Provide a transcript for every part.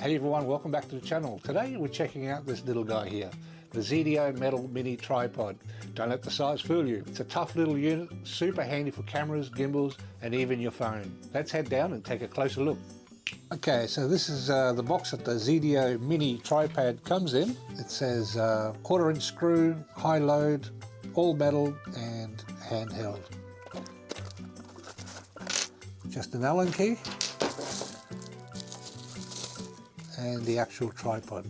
Hey everyone, welcome back to the channel. Today we're checking out this little guy here, the Zeadio Metal Mini Tripod. Don't let the size fool you. It's a tough little unit, super handy for cameras, gimbals, and even your phone. Let's head down and take a closer look. Okay, so this is the box that the Zeadio Mini Tripod comes in. It says 1/4 inch screw, high load, all metal and handheld. Just an Allen key and the actual tripod.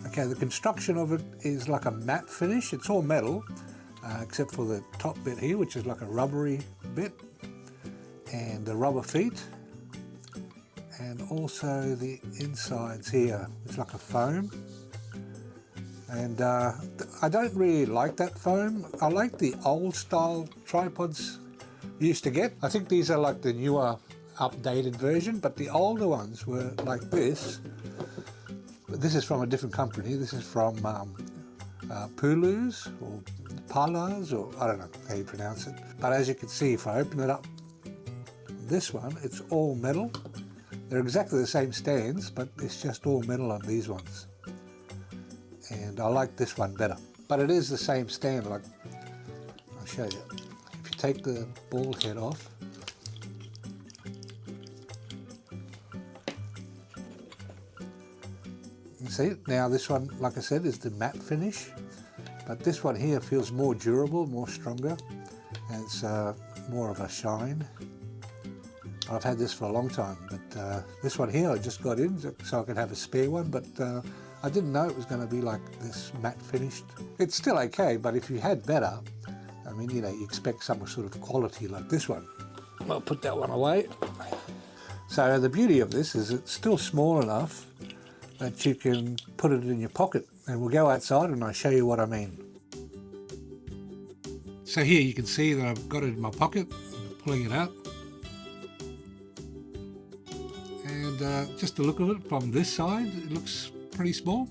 Okay, the construction of it is like a matte finish. It's all metal except for the top bit here, which is like a rubbery bit, and the rubber feet, and also the insides here, it's like a foam. And I don't really like that foam. I like the old style tripods you used to get. I think these are like the newer updated version, but the older ones were like this. This is from a different company. This is from Pulu's or Palas, or I don't know how you pronounce it. But as you can see, if I open it up, this one, it's all metal. They're exactly the same stands, but it's just all metal on these ones. And I like this one better. But it is the same stand. Like, I'll show you. If you take the ball head off, you see, now this one, like I said, is the matte finish, but this one here feels more durable, more stronger, and it's more of a shine. I've had this for a long time, but this one here I just got in so I could have a spare one, but I didn't know it was going to be like this matte finished. It's still okay, but if you had better, I mean, you know, you expect some sort of quality like this one. I'll put that one away. So the beauty of this is it's still small enough that you can put it in your pocket, and we'll go outside and I'll show you what I mean. So here you can see that I've got it in my pocket, I'm pulling it out. And just to look at it from this side, it looks pretty small.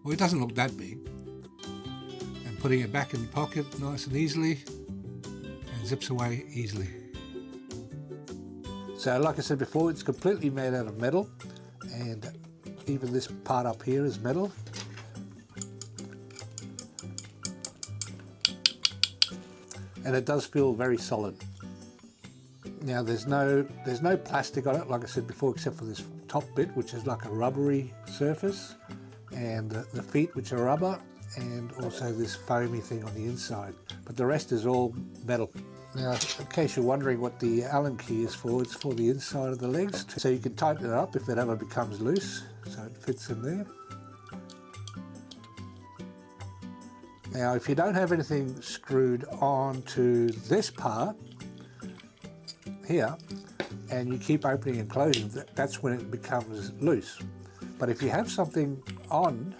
Well, it doesn't look that big. And putting it back in the pocket nice and easily, and zips away easily. So like I said before, it's completely made out of metal, and even this part up here is metal. And it does feel very solid. Now there's no plastic on it, like I said before, except for this top bit, which is like a rubbery surface, and the feet, which are rubber, and also this foamy thing on the inside. But the rest is all metal. Now, in case you're wondering what the Allen key is for, it's for the inside of the legs, so you can tighten it up if it ever becomes loose, so it fits in there. Now, if you don't have anything screwed onto this part here, and you keep opening and closing, that's when it becomes loose. But if you have something on,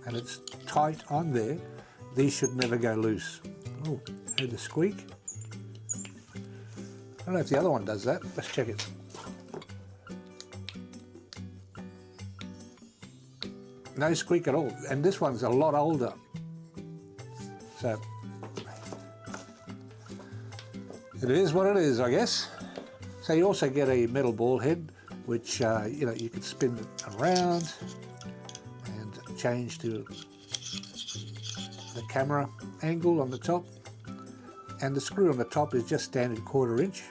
and it's tight on there, these should never go loose. Oh, heard the squeak. I don't know if the other one does that. Let's check it. No squeak at all, and this one's a lot older. So it is what it is, I guess. So you also get a metal ball head, which you know, you can spin it around and change to the camera angle on the top. And the screw on the top is just standard 1/4 inch,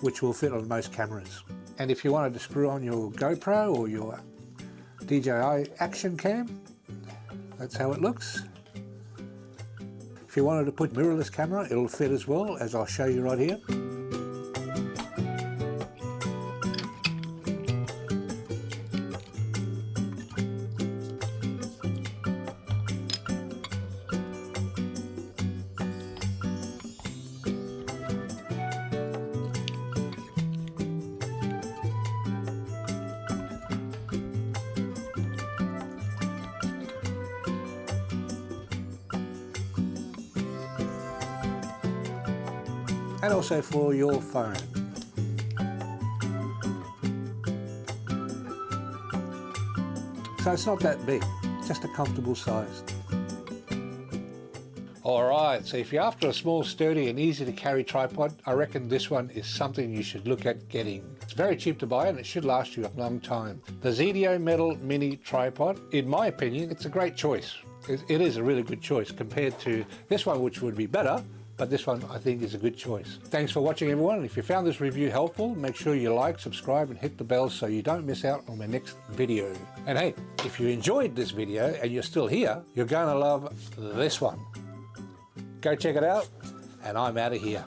which will fit on most cameras. And if you wanted to screw on your GoPro or your DJI action cam, that's how it looks. If you wanted to put mirrorless camera, it'll fit as well, as I'll show you right here. And also for your phone. So it's not that big, just a comfortable size. Alright, so if you're after a small, sturdy and easy to carry tripod, I reckon this one is something you should look at getting. It's very cheap to buy and it should last you a long time. The Zeadio Metal Mini Tripod, in my opinion, it's a great choice. It is a really good choice compared to this one, which would be better, but this one I think is a good choice. Thanks for watching, everyone. If you found this review helpful, make sure you like, subscribe and hit the bell so you don't miss out on my next video. And hey, if you enjoyed this video and you're still here, you're going to love this one. Go check it out, and I'm out of here.